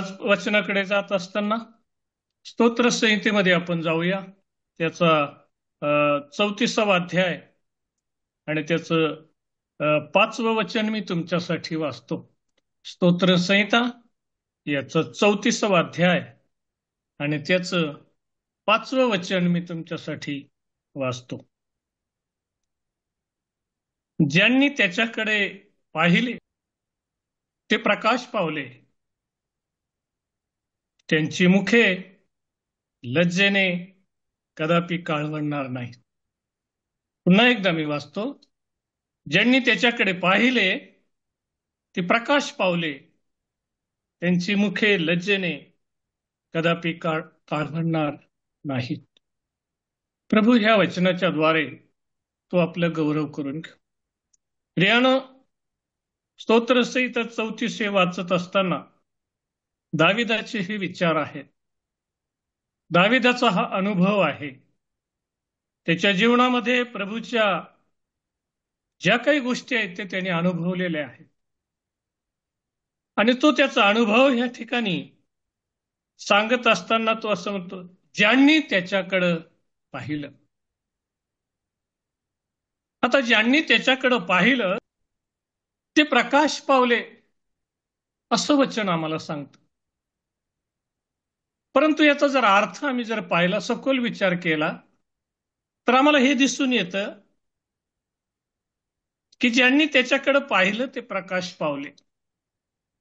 आज वचनाकडे जात असताना स्तोत्र संहितेमध्ये आपण जाऊया. त्याचा 34वा अध्याय आणि त्याचं 5वं वचन मी तुमच्यासाठी वाचतो. स्तोत्र संहिता याचा 34वा अध्याय आणि त्याचं 5वं वचन मी तुमच्यासाठी वाचतो. ज्यांनी त्याच्याकडे पाहिले ते प्रकाश पावले, त्यांची मुखे लज्जेने कदापि काळवणार नाहीत. पुन्हा एकदा मी वाचतो. ज्यांनी त्याच्याकडे पाहिले ते प्रकाश पावले, त्यांची मुखे लज्जेने कदापि काळवणार नाहीत. प्रभू ह्या वचनाच्या द्वारे तो आपलं गौरव करून घेऊ. प्रियानं, स्तोत्रसहित 34 वाचत असताना दाविदाचे हे विचार आहेत. दाविदाचा हा अनुभव आहे. त्याच्या जीवनामध्ये प्रभूच्या ज्या काही गोष्टी आहेत ते त्याने अनुभवलेल्या आहेत आणि तो त्याचा अनुभव या ठिकाणी सांगत असताना तो असं म्हणतो, ज्यांनी त्याच्याकडं पाहिलं. आता ज्यांनी त्याच्याकडं पाहिलं ते प्रकाश पावले असं वचन आम्हाला सांगतं. परंतु याचा जर अर्थ आम्ही जर पाहिला, सखोल विचार केला, तर आम्हाला हे दिसून येतं की ज्यांनी त्याच्याकडे पाहिलं ते प्रकाश पावले.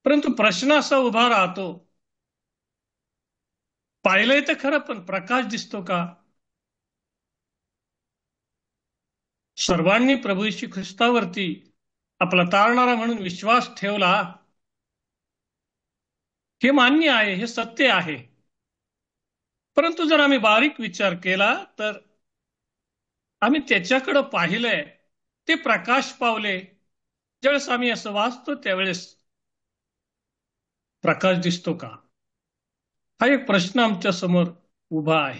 परंतु प्रश्न असा उभा राहतो, पाहिलंय तर खरं, पण प्रकाश दिसतो का? सर्वांनी प्रभू येशू ख्रिस्तावरती आपला तारणारा म्हणून विश्वास ठेवला, हे मान्य आहे, हे सत्य आहे. परंतु जर आम्ही बारीक विचार केला तर आम्ही त्याच्याकडे पाहिलंय ते प्रकाश पावले. ज्यावेळेस आम्ही असं वाचतो त्यावेळेस प्रकाश दिसतो का? हा एक प्रश्न आमच्या समोर उभा आहे.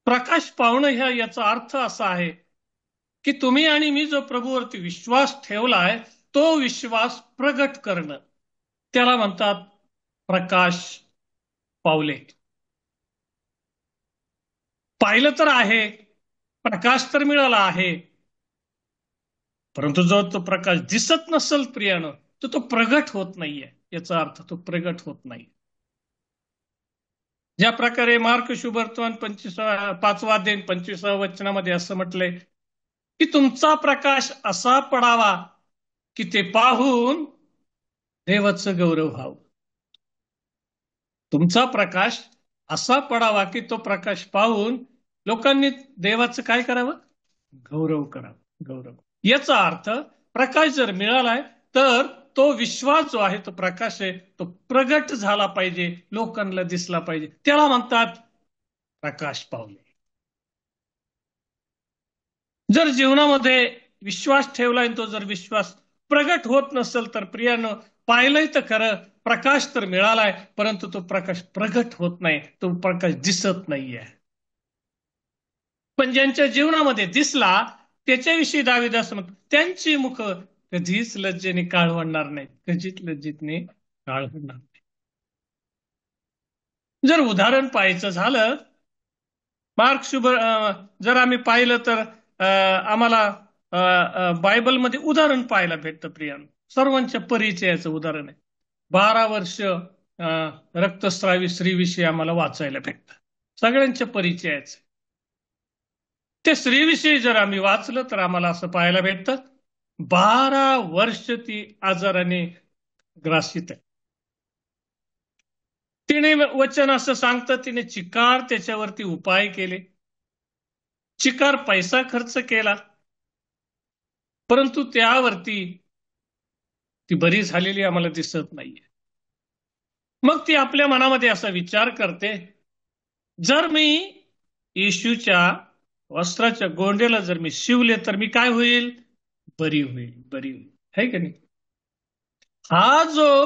प्रकाश पावणं याचा अर्थ असा आहे की तुम्ही आणि मी जो प्रभूवरती विश्वास ठेवलाय तो विश्वास प्रगट करणं, त्याला म्हणतात प्रकाश पावले. पाहिलं तर आहे, प्रकाश तर मिळाला आहे, परंतु जो तो प्रकाश दिसत नसेल प्रियानं, तो प्रगट होत नाहीये. याचा अर्थ तो प्रगट होत नाही. ज्या प्रकारे मार्क शुभवर्तमान 5वा अध्याय 25व्या वचनामध्ये असं म्हटलंय की तुमचा प्रकाश असा पडावा की ते पाहून देवाचं गौरव व्हावं. तुमचा प्रकाश असा पडावा की तो प्रकाश पाहून लोकांनी देवाचं काय करावं? गौरव करावं. गौरव. याचा अर्थ प्रकाश जर मिळालाय तर तो विश्वास जो आहे, तो प्रकाश आहे, तो प्रगट झाला पाहिजे, लोकांना दिसला पाहिजे. त्याला म्हणतात प्रकाश पावले. जर जीवनामध्ये विश्वास ठेवलाय, तो जर विश्वास प्रगट होत नसेल तर प्रियानं, पाहिलंय तर खरं, प्रकाश तर मिळालाय, परंतु तो प्रकाश प्रगट होत नाही, तो प्रकाश दिसत नाहीये. पण ज्यांच्या जीवनामध्ये दिसला त्याच्याविषयी दाविदास म्हणतो, त्यांची मुख कधीच लज्जेने काळवणार नाहीत. कधीच लज्जेने काळवणार नाही. जर उदाहरण पाहायचं झालं, मार्क शुभ जर आम्ही पाहिलं तर आम्हाला बायबलमध्ये उदाहरण पाहायला भेटतं प्रियानं. सर्वांच्या परिचयाचं उदाहरण आहे. 12 वर्ष रक्तस्रावी स्त्रीविषयी आम्हाला वाचायला भेटतं. सगळ्यांच्या परिचयाचं. त्या स्त्रीविषयी जर आम्ही वाचलं तर आम्हाला असं पाहायला भेटतं, 12 वर्ष ती आजाराने ग्रासित आहे. तिने वचन असं सांगतं, तिने चिकार त्याच्यावरती उपाय केले, चिकार पैसा खर्च केला, परंतु त्यावरती ती बरी झालेली आम्हाला दिसत नाहीये. मग ती आपल्या मनामध्ये असा विचार करते, जर मी येशूच्या वस्त्राच्या गोंड्याला जर मी शिवले तर मी काय होईल? बरी होईल, बरी होईल. है की नाही? हा जो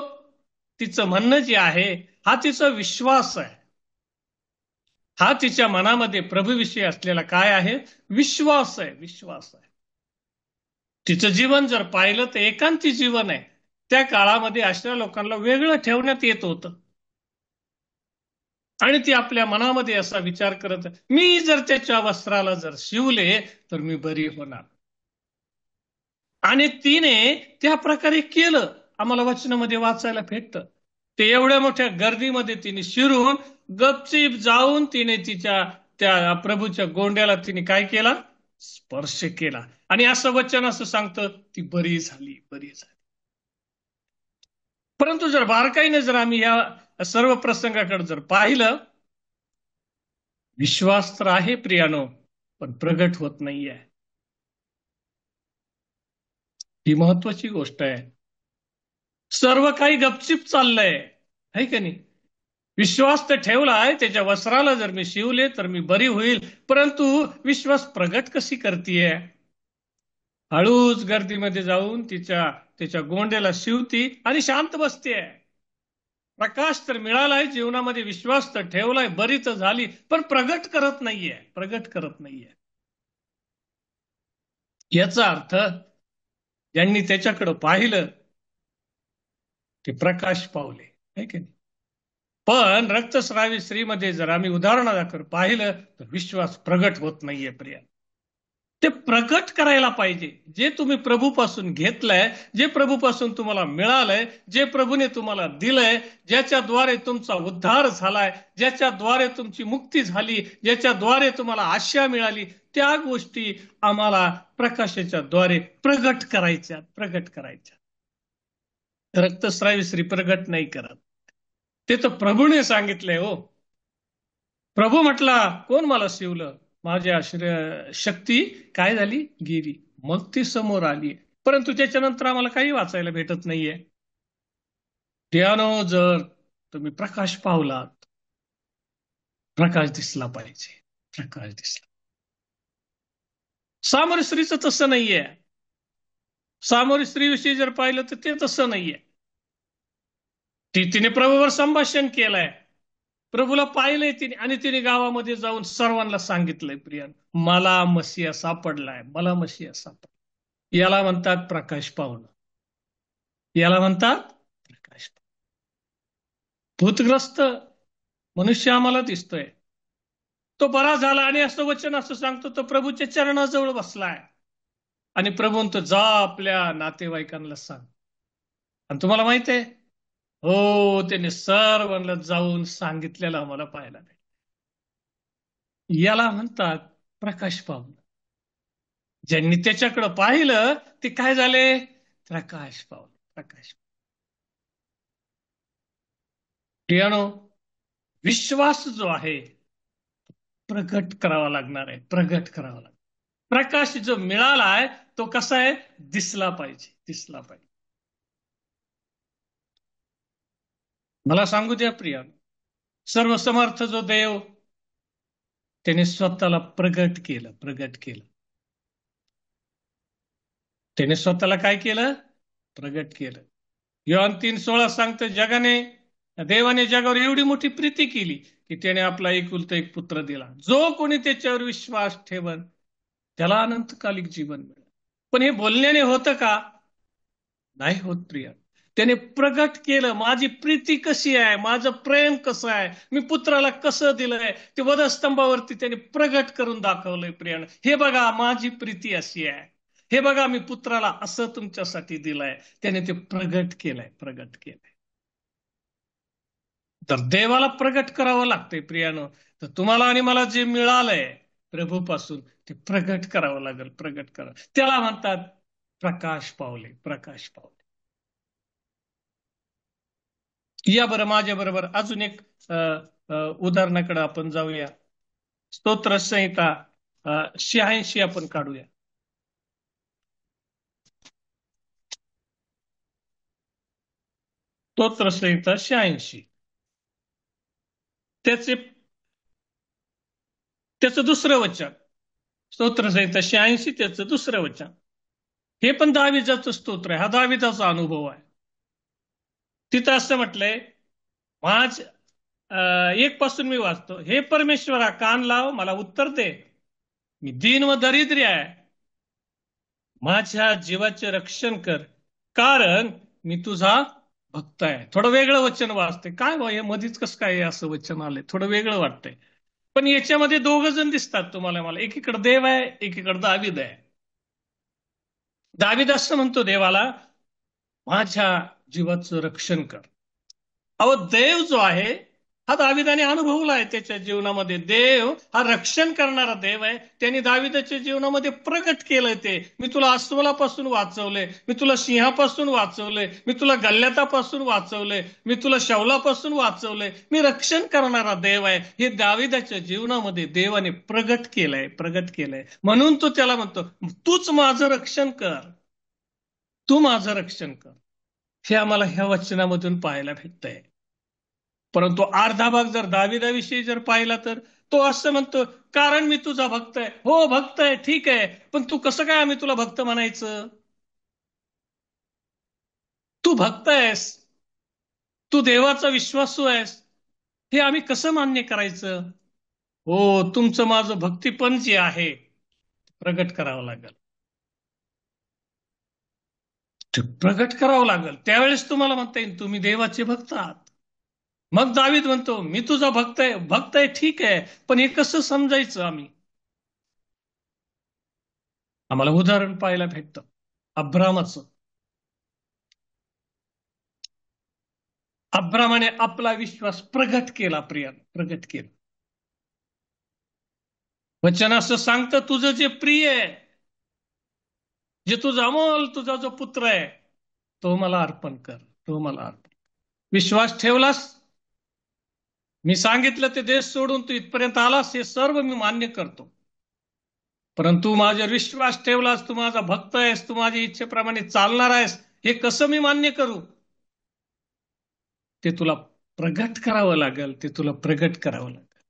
तिचं म्हणणं जे आहे, हा तिचा विश्वास आहे. हा तिच्या मनामध्ये प्रभूविषयी असलेला काय आहे? विश्वास आहे, विश्वास आहे. तिचं जीवन जर पाहिलं तर एकांती जीवन आहे. त्या काळामध्ये अशा लोकांना वेगळं ठेवण्यात येत होतं. आणि ती आपल्या मनामध्ये असा विचार करत, मी जर त्याच्या वस्त्राला जर शिवले तर मी बरी होणार. आणि तिने त्या प्रकारे केलं. आम्हाला वचनामध्ये वाचायला भेटतं. ते एवढ्या मोठ्या गर्दीमध्ये तिने शिरून गपचीप जाऊन तिने तिच्या त्या प्रभूच्या गोंड्याला तिने काय केला? स्पर्श केला. आणि असं वचन असं सांगतं, ती बरी झाली, बरी झाली. परंतु जर बारकाईने जर आम्ही या सर्व प्रसंगाकडे जर पाहिलं, विश्वास तर आहे प्रियानो, पण प्रगट होत नाहीये. ही महत्वाची गोष्ट आहे. सर्व काही गपचिप चाललंय, है की नाही? विश्वास तर ठेवलाय, त्याच्या वस्त्राला जर मी शिवले तर मी बरी होईल, परंतु विश्वास प्रगट कशी करतीये? हळूच गर्दीमध्ये जाऊन त्याच्या गोंड्याला शिवती आणि शांत बसतेय. प्रकाश तर मिळालाय, जीवनामध्ये विश्वास तर ठेवलाय, बरी तर झाली, पण प्रगट करत नाहीये, प्रगट करत नाहीये. याचा अर्थ ज्यांनी त्याच्याकडे पाहिलं ते प्रकाश पावले, है की नाही? पण रक्तस्रावी स्त्रीमध्ये जर आम्ही उदाहरणादाखल पाहिलं तर विश्वास प्रगट होत नाहीये प्रिया. ते प्रगट करायला पाहिजे. जे तुम्ही प्रभूपासून घेतलंय, जे प्रभूपासून तुम्हाला मिळालंय, जे प्रभूने तुम्हाला दिलंय, ज्याच्याद्वारे तुमचा उद्धार झालाय, ज्याच्याद्वारे तुमची मुक्ती झाली, ज्याच्याद्वारे तुम्हाला आशा मिळाली, त्या गोष्टी आम्हाला प्रकाशाच्या द्वारे प्रगट करायच्या, प्रगट करायच्या. रक्तस्रावी स्त्री प्रगट नाही करत. ते तर प्रभूने सांगितलंय हो. प्रभू म्हटला, कोण मला शिवलं? माझ्या शक्ती काय झाली? गेली. मग ती समोर आली. परंतु त्याच्यानंतर आम्हाला काही वाचायला भेटत नाहीये. त्यानो जर तुम्ही प्रकाश पावलात, प्रकाश दिसला पाहिजे. प्रकाश दिसला. सामोरी स्त्रीचं तसं नाहीये. सामोरी स्त्रीविषयी जर पाहिलं तर ते तसं नाहीये. तिने प्रभूवर संभाषण केलंय. प्रभूला पाहिलंय तिने आणि तिने गावामध्ये जाऊन सर्वांना सांगितलंय, प्रिया, मला मसीहा सापडलाय, मला मसीहा सापडला. याला म्हणतात प्रकाश पावलं. याला म्हणतात प्रकाश. भूतग्रस्त मनुष्य आम्हाला दिसतोय. तो बरा झाला आणि असं वचन असं सांगतो, तो प्रभूच्या चरणाजवळ बसलाय. आणि प्रभू म्हणतो, जा आपल्या नातेवाईकांना सांग. आणि तुम्हाला माहित आहे, हो, त्याने सर्वांना जाऊन सांगितलेलं आम्हाला पाहायला भेट. याला म्हणतात प्रकाश पावलं. ज्यांनी त्याच्याकडे पाहिलं ते काय झाले? प्रकाश पावलं, प्रकाश. प्रियानो, विश्वास जो आहे प्रगट करावा लागणार आहे, प्रगट करावा लागणार. प्रकाश जो मिळालाय तो कसा आहे? दिसला पाहिजे, दिसला पाहिजे. मला सांगू द्या प्रिया, सर्वसमर्थ जो देव, त्याने स्वतःला प्रगट केलं, प्रगट केलं. त्याने स्वतःला काय केलं? प्रगट केलं. योहान 3:16 सांगतं, देवाने जगावर एवढी मोठी प्रीती केली की त्याने आपला एकुलता एक पुत्र दिला. जो कोणी त्याच्यावर विश्वास ठेवल त्याला अनंतकालिक जीवन मिळेल. पण हे बोलण्याने होतं का? नाही होत प्रिया. त्याने प्रगट केलं, माझी प्रीती कशी आहे, माझं प्रेम कसं आहे, मी पुत्राला कसं दिलंय, ते वधस्तंभावरती त्याने प्रगट करून दाखवलंय. प्रियानं, हे बघा माझी प्रीती अशी आहे, हे बघा मी पुत्राला असं तुमच्यासाठी दिलंय. त्याने ते प्रगट केलंय, प्रगट केलंय. तर देवाला प्रगट करावं लागतंय प्रियानो. तर तुम्हाला आणि मला जे मिळालंय प्रभूपासून ते प्रगट करावं लागेल, प्रगट करा. त्याला म्हणतात प्रकाश पावले, प्रकाश पावले. या बरं माझ्या बरोबर अजून एक उदाहरणाकडे आपण जाऊया. स्तोत्र संहिता 86 आपण काढूया. स्तोत्र संहिता 86, त्याचे त्याचं दुसरं वचन. स्तोत्र संहिता 86 त्याचं दुसरं वचन. हे पण दाविदाचं स्तोत्र आहे, हा दाविदाचा अनुभव आहे. तिथं असं म्हटलंय, माझ 1 पासून मी वाचतो. हे परमेश्वरा, कान लाव, मला उत्तर दे, मी दीन व दरिद्री आहे. माझ्या जीवाचे रक्षण कर, कारण मी तुझा भक्त आहे. थोडं वेगळं वचन वाचते. काय बा हे मधीच कसं काय असं वचन आलंय, थोडं वेगळं वाटतंय. पण याच्यामध्ये दोघ जण दिसतात तुम्हाला मला. एकीकडे देव आहे, एकीकडे दावीद आहे. दावीद असं म्हणतो देवाला, माझ्या जीवाचं रक्षण कर. अहो देव जो आहे हा दाविदाने अनुभवला आहे त्याच्या जीवनामध्ये. देव हा रक्षण करणारा देव आहे. त्यांनी दाविदाच्या जीवनामध्ये प्रगट केलंय ते. मी तुला अस्वलापासून वाचवलंय, मी तुला सिंहापासून वाचवलंय, मी तुला गल्ल्यातापासून वाचवलंय, मी तुला शौलापासून वाचवलंय. मी रक्षण करणारा देव आहे. हे दाविदाच्या जीवनामध्ये देवाने प्रगट केलंय, प्रगट केलंय. म्हणून तो त्याला म्हणतो, तूच माझं रक्षण कर, तू माझं रक्षण कर. हे आम्हाला ह्या वचनामधून पाहायला भेटतंय. परंतु अर्धा भाग जर दाविदाविषयी जर पाहिला तर तो असं म्हणतो, कारण मी तुझा भक्त आहे. हो भक्त आहे, ठीक आहे, पण तू कसं काय आम्ही तुला भक्त म्हणायचं? तू भक्त आहेस, तू देवाचा विश्वासू आहेस, हे आम्ही कसं मान्य करायचं? हो, तुमचं माझं भक्तीपण जे आहे प्रगट करावं लागेल, ते प्रगट करावं लागेल. त्यावेळेस तुम्हाला म्हणता येईल तुम्ही देवाचे भक्त आहात. मग दावीद म्हणतो, मी तुझा भक्त आहे. भक्त आहे ठीक आहे, पण हे कसं समजायचं? आम्हाला उदाहरण पाहायला भेटतं अब्रामाचं. अब्रामाने आपला विश्वास प्रगट केला, प्रिया, प्रगट केला. वचन असं सांगतं, तुझं जे प्रिय आहे, जे तुझा अमोल, तुझा जो पुत्र आहे, तो मला अर्पण कर, तो मला अर्पण. विश्वास ठेवलास, मी सांगितलं ते देश सोडून तू इथपर्यंत आलास, हे सर्व मी मान्य करतो. परंतु माझ्यावर विश्वास ठेवलास, तू माझा भक्त आहेस, तू माझ्या इच्छेप्रमाणे चालणार आहेस, हे कसं मी मान्य करू? ते तुला प्रगट करावं लागेल, ते तुला प्रगट करावं लागेल.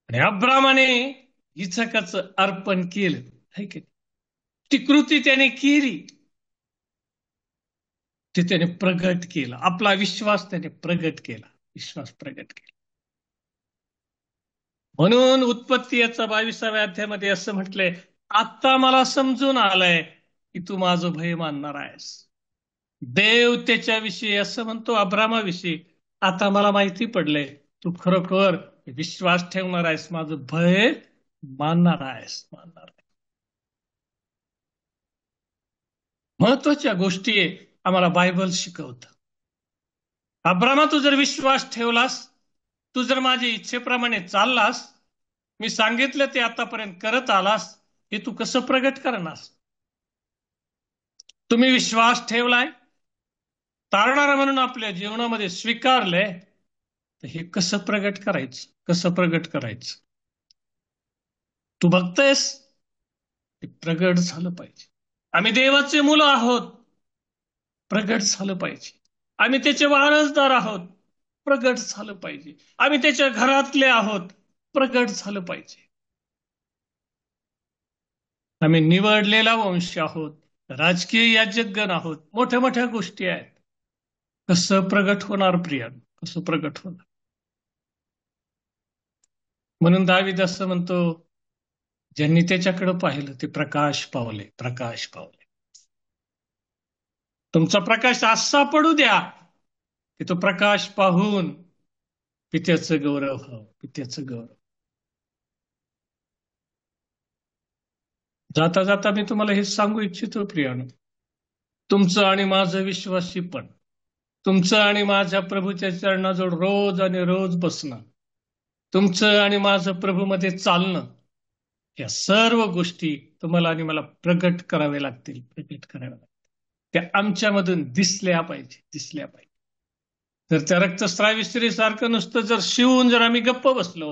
आणि अब्रामाने इच्छकाचं अर्पण केलं, है की? ती कृती त्याने केली, ते त्याने प्रगट केलं. आपला विश्वास त्याने प्रगट केला, विश्वास प्रगट केला. म्हणून उत्पत्ती याचा 22व्या अध्यायामध्ये असं म्हटलंय, आता मला समजून आलंय की तू माझं भय मानणार आहेस. देव त्याच्याविषयी असं म्हणतो अब्रामाविषयी, आता मला माहिती पडलंय तू खरोखर विश्वास ठेवणार आहेस, माझं भय मानणार आहेस, मानणार आहेस. महत्वाच्या गोष्टी आम्हाला बायबल शिकवतं. अब्रामा, तू जर विश्वास ठेवलास, तू जर माझ्या इच्छेप्रमाणे चाललास, मी सांगितलं ते आतापर्यंत करत आलास, हे तू कसं प्रगट करणार? तुम्ही विश्वास ठेवलाय, तारणारा म्हणून आपल्या जीवनामध्ये स्वीकारलंय, तर हे कसं प्रगट करायचं? कसं प्रगट करायचं? तू बघतयस, ते प्रगट झालं पाहिजे. आम्ही देवाचे मुलं आहोत, प्रगट झालं पाहिजे. आम्ही त्याचे वारसदार आहोत, प्रगट झालं पाहिजे. आम्ही त्याच्या घरातले आहोत, प्रगट झालं पाहिजे. आम्ही निवडलेला वंश आहोत, राजकीय याजकगण आहोत, मोठ्या मोठ्या गोष्टी आहेत. कसं प्रगट होणार प्रिया? कसं प्रगट होणार? म्हणून दावीद असं म्हणतो, ज्यांनी त्याच्याकडे पाहिलं ते प्रकाश पावले, प्रकाश पावले. तुमचा प्रकाश असा पडू द्या की तो प्रकाश पाहून पित्याचं गौरव व्हावं, पित्याचं गौरव. जाता जाता मी तुम्हाला हे सांगू इच्छितो प्रियानो, तुमचं आणि माझं विश्वासी पण, तुमचं आणि माझ्या प्रभूच्या चरणाजवळ रोज आणि रोज बसणं, तुमचं आणि माझं प्रभूमध्ये चालणं, या सर्व गोष्टी तुम्हाला आणि मला प्रगट कराव्या लागतील, प्रगट कराव्या लागतील. त्या आमच्यामधून दिसल्या पाहिजे, दिसल्या पाहिजे. जर त्या रक्तस्रावी स्त्रीसारखं नुसतं जर शिवून जर आम्ही गप्प बसलो,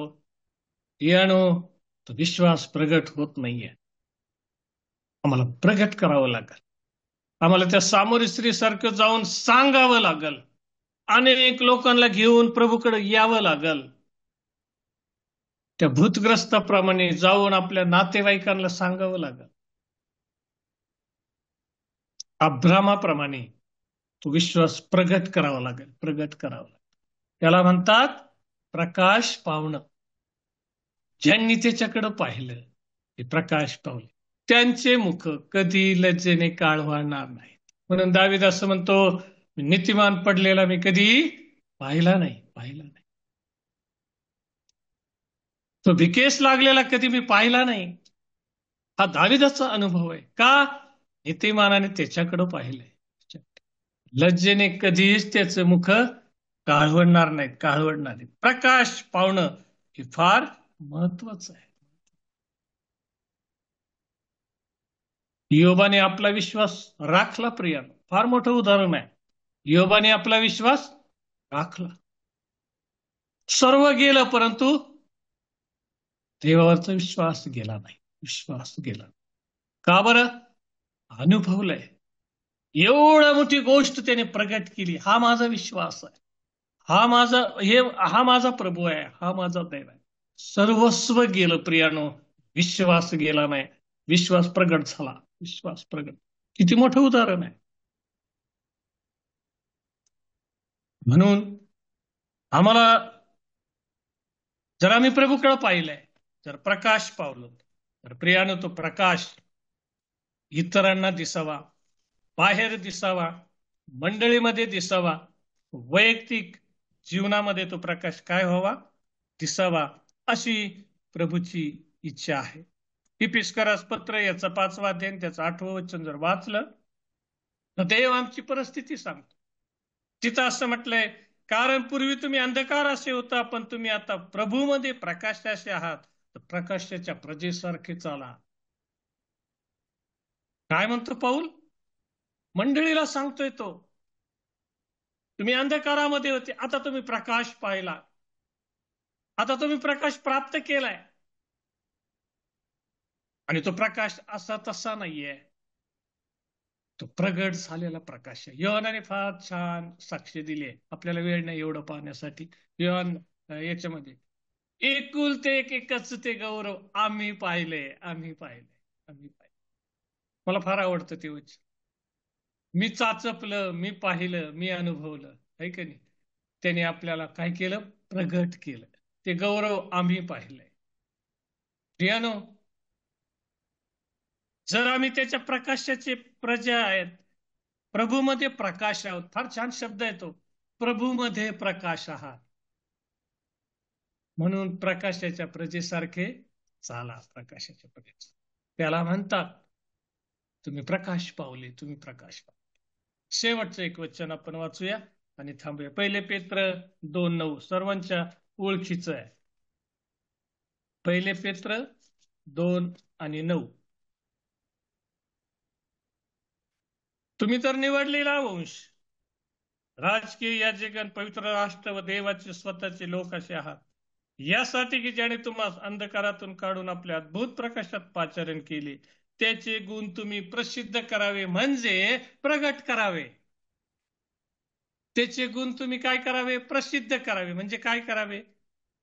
यानो, तो विश्वास प्रगट होत नाहीये. आम्हाला प्रगट करावं लागेल. आम्हाला त्या सामोरी स्त्रीसारखं जाऊन सांगावं लागेल. अनेक लोकांना घेऊन प्रभूकडे यावं लागेल. त्या भूतग्रस्ताप्रमाणे जाऊन आपल्या नातेवाईकांना सांगावं लागेल. अब्रामाप्रमाणे तो विश्वास प्रगट करावा लागेल, प्रगट करावा लागेल. त्याला म्हणतात प्रकाश पावणं. ज्यांनी त्याच्याकडे पाहिलं ते प्रकाश पावले, त्यांचे मुख कधी लज्जेने काळवळणार नाही. म्हणून दावीद असं म्हणतो, नीतिमान पडलेला मी कधी पाहिला नाही, पाहिला नाही. तो भिकेस लागलेला कधी मी पाहिला नाही. हा दाविदाचा अनुभव आहे. का? नीतिमानाने त्याच्याकडे पाहिलंय. लज्जेने कधीच त्याचं मुख काळवडणार नाहीत, काळवडणार नाहीत. प्रकाश पावणं हे फार महत्वाचं आहे. योबाने आपला विश्वास राखला प्रियानो. फार मोठं उदाहरण आहे. योबाने आपला विश्वास राखला. सर्व गेलं, परंतु देवावरचा विश्वास गेला नाही. विश्वास गेला. का बरं? अनुभवलंय. एवढा मोठी गोष्ट त्याने प्रगट केली. हा माझा विश्वास आहे. हा माझा हे हा माझा प्रभू आहे. हा माझा देव आहे. सर्वस्व गेलं प्रियानो, विश्वास गेला नाही. विश्वास प्रगट झाला. विश्वास प्रगट. किती मोठं उदाहरण आहे. म्हणून आम्हाला, जर आम्ही प्रभूकडे पाहिलंय, जर प्रकाश पावलो, तर प्रियानो तो प्रकाश इतरांना दिसावा, बाहेर दिसावा, मंडळीमध्ये दिसावा, वैयक्तिक जीवनामध्ये तो प्रकाश काय व्हावा? दिसावा, अशी प्रभूची इच्छा आहे. इपिस्करास पत्र याचं 5वं अध्याय त्याचं 8वं वचन जर वाचलं तर देव आमची परिस्थिती सांगतो. तिथं असं म्हटलंय, कारण पूर्वी तुम्ही अंधकार असे होता, पण तुम्ही आता प्रभूमध्ये प्रकाशाचे आहात, तर प्रकाशाच्या प्रजेसारखे चाला. काय म्हणतो पाऊल? मंडळीला सांगतोय तो. तुम्ही अंधकारामध्ये होते, आता तुम्ही प्रकाश पाहिला. आता तुम्ही प्रकाश प्राप्त केलाय. आणि तो प्रकाश असा तसा नाहीये. तो प्रगट झालेला प्रकाश आहे. योहानाने फार छान साक्ष दिली आहे. आपल्याला वेळ नाही एवढं पाहण्यासाठी. योहान याच्यामध्ये एकुलते एक एकच ते गौरव आम्ही पाहिले, आम्ही पाहिले, आम्ही पाहिले. मला फार आवडतं ते वचन. मी चाचपलं, मी पाहिलं, मी अनुभवलं, है की नाही? त्याने आपल्याला काय केलं? प्रगट केलं. ते गौरव आम्ही पाहिलंय. प्रियानो, जर आम्ही त्याच्या प्रकाशाचे प्रजा आहेत, प्रभूमध्ये प्रकाश आहोत. फार छान शब्द आहे तो. प्रभूमध्ये प्रकाश आहात. म्हणून प्रकाशाच्या प्रजेसारखे चाला. प्रकाशाच्या प्रजेचा त्याला म्हणतात तुम्ही प्रकाश पावले, तुम्ही प्रकाश पावले. शेवटचं एक वचन आपण वाचूया आणि थांबूया. 1 पेत्र 2:9 सर्वांच्या ओळखीचं आहे. 1 पेत्र 2:9. तुम्ही तर निवडलेला वंश, राजकीय याजक, पवित्र राष्ट्र व देवाचे स्वतःचे लोक असे आहात, यासाठी की ज्याने तुम्हाला अंधकारातून काढून आपल्या अद्भुत प्रकाशात पाचारण केले, त्याचे गुण तुम्ही प्रसिद्ध करावे, म्हणजे प्रगट करावे. त्याचे गुण तुम्ही काय करावे? प्रसिद्ध करावे, म्हणजे काय करावे?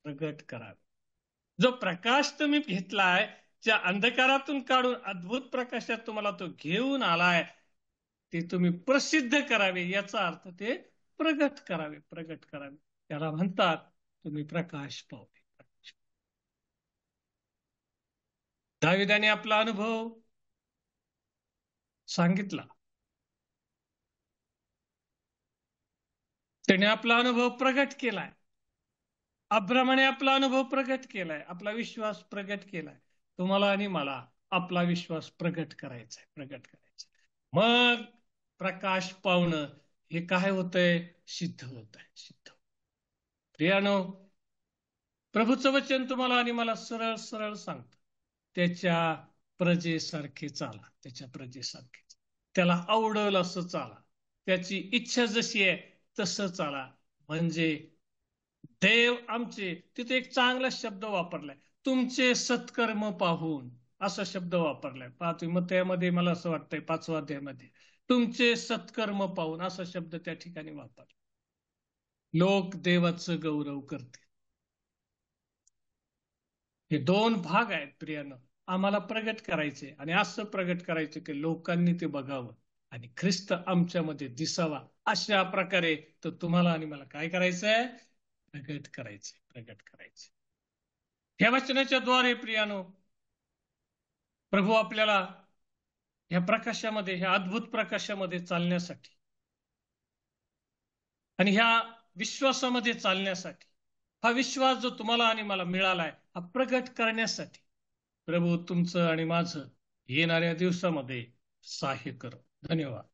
प्रगट करावे. जो प्रकाश तुम्ही घेतलाय, ज्या अंधकारातून काढून अद्भुत प्रकाशात तुम्हाला तो घेऊन आलाय, ते तुम्ही प्रसिद्ध करावे. याचा अर्थ ते प्रगट करावे, प्रगट करावे. त्याला म्हणतात तुम्ही प्रकाश पावले. दाविदाने आपला अनुभव सांगितला. त्याने आपला अनुभव प्रगट केलाय. अब्रामाने आपला अनुभव प्रगट केलाय, आपला विश्वास प्रगट केलाय. तुम्हाला आणि मला आपला विश्वास प्रगट करायचा आहे, प्रगट करायचा. मग प्रकाश पावणं हे काय होतंय? सिद्ध होत आहे, सिद्ध. प्रियानो, प्रभूचं वचन तुम्हाला आणि मला सरळ सरळ सांगतं, त्याच्या प्रजेसारखे चाला, त्याच्या प्रजेसारखे. त्याला आवडल असं चाला, त्याची इच्छा जशी आहे तसं चाला. म्हणजे देव आमचे, तिथे एक चांगला शब्द वापरलाय, तुमचे सत्कर्म पाहून, असा शब्द वापरलाय. पाहतोय मग त्यामध्ये मला असं वाटतंय 5व्या अध्यायामध्ये तुमचे सत्कर्म पाहून असा शब्द त्या ठिकाणी वापरला. लोक देवाचं गौरव करते. हे 2 भाग आहेत प्रियानं. आम्हाला प्रगट करायचे आणि असं प्रगट करायचे की लोकांनी ते बघावं आणि ख्रिस्त आमच्यामध्ये दिसावा. अशा प्रकारे तर तुम्हाला आणि मला काय करायचंय? प्रगट करायचंय, प्रगट करायचंय. ह्या वचनाच्या द्वारे प्रियानो, प्रभू आपल्याला ह्या प्रकाशामध्ये, ह्या अद्भुत प्रकाशामध्ये चालण्यासाठी आणि ह्या विश्वासामध्ये चालण्यासाठी, हा विश्वास जो तुम्हाला आणि मला मिळालाय हा प्रगट करण्यासाठी प्रभू तुमचं आणि माझं येणाऱ्या दिवसामध्ये सहाय्य कर. धन्यवाद.